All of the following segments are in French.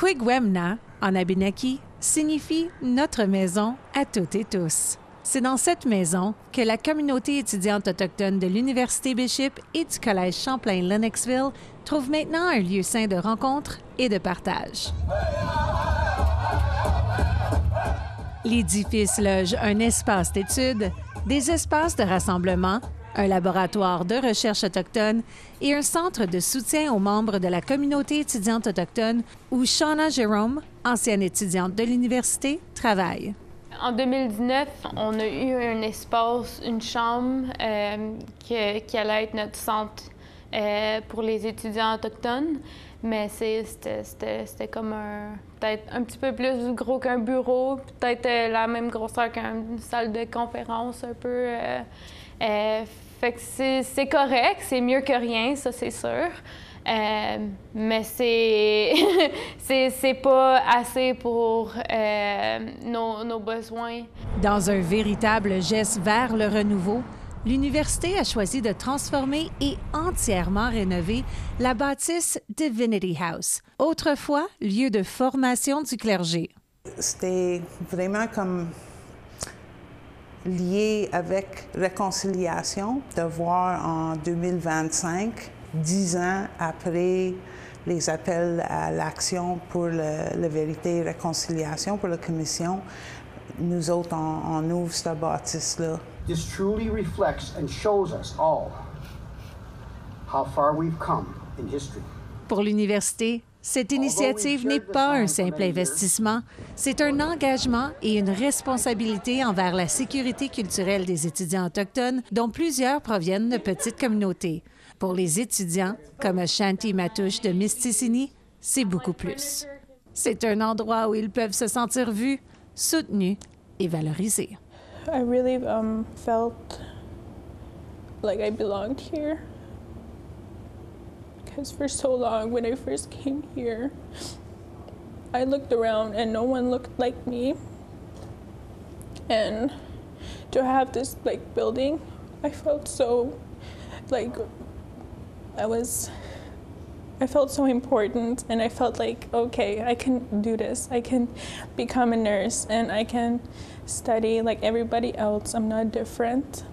Kwigwemna, en Abénaquis, signifie « notre maison à toutes et tous ». C'est dans cette maison que la communauté étudiante autochtone de l'Université Bishop et du Collège Champlain-Lennoxville trouve maintenant un lieu sain de rencontre et de partage. L'édifice loge un espace d'études, des espaces de rassemblement, un laboratoire de recherche autochtone et un centre de soutien aux membres de la communauté étudiante autochtone où Shauna Jérôme, ancienne étudiante de l'université, travaille. En 2019, on a eu un espace, une chambre qui allait être notre centre pour les étudiants autochtones, mais c'était comme peut-être un petit peu plus gros qu'un bureau, peut-être la même grosseur qu'une salle de conférence un peu. Fait que c'est correct, c'est mieux que rien, ça c'est sûr. Mais c'est pas assez pour nos besoins. Dans un véritable geste vers le renouveau, l'université a choisi de transformer et entièrement rénover la bâtisse Divinity House, autrefois lieu de formation du clergé. C'était vraiment comme lié avec réconciliation, de voir en 2025, 10 ans après les appels à l'action pour la vérité et réconciliation, pour la commission, nous autres, on ouvre cette bâtisse-là. This truly reflects and shows us all how far we've come in history. Pour l'université, cette initiative n'est pas un simple investissement, c'est un engagement et une responsabilité envers la sécurité culturelle des étudiants autochtones, dont plusieurs proviennent de petites communautés. Pour les étudiants, comme Ashanti Matouche de Mistisini, c'est beaucoup plus. C'est un endroit où ils peuvent se sentir vus, soutenus et valorisés. I really felt like I belonged here. Because for so long, when I first came here, I looked around and no one looked like me. And to have this building, I felt so I felt so important, and I felt like, okay, I can do this. I can become a nurse and I can study like everybody else. I'm not different.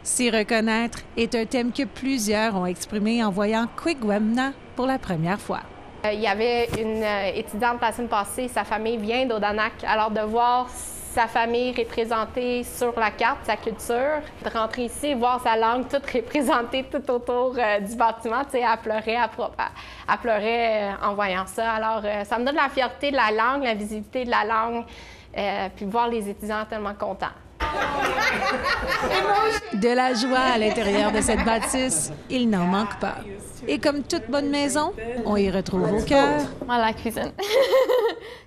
S'y reconnaître est un thème que plusieurs ont exprimé en voyant Kwigwemna pour la première fois. Il y avait une étudiante la semaine passée, sa famille vient d'Odanak. Alors de voir sa famille représentée sur la carte, sa culture, de rentrer ici et voir sa langue toute représentée tout autour du bâtiment, tu sais, elle pleurait en voyant ça. Alors ça me donne la fierté de la langue, la visibilité de la langue, puis voir les étudiants tellement contents. De la joie à l'intérieur de cette bâtisse, il n'en manque pas. Et comme toute bonne maison, on y retrouve au cœur La cuisine.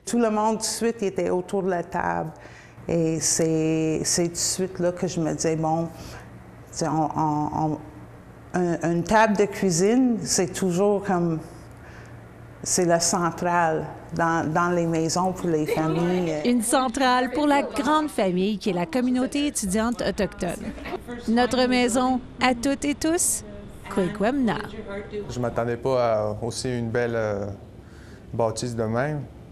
Tout le monde, tout de suite, était autour de la table. Et c'est tout de suite là que je me disais, bon, une table de cuisine, c'est toujours comme... C'est la centrale dans les maisons pour les familles. Une centrale pour la grande famille qui est la communauté étudiante autochtone. Notre maison à toutes et tous, Kwigwemna. Je ne m'attendais pas à aussi une belle bâtisse de même.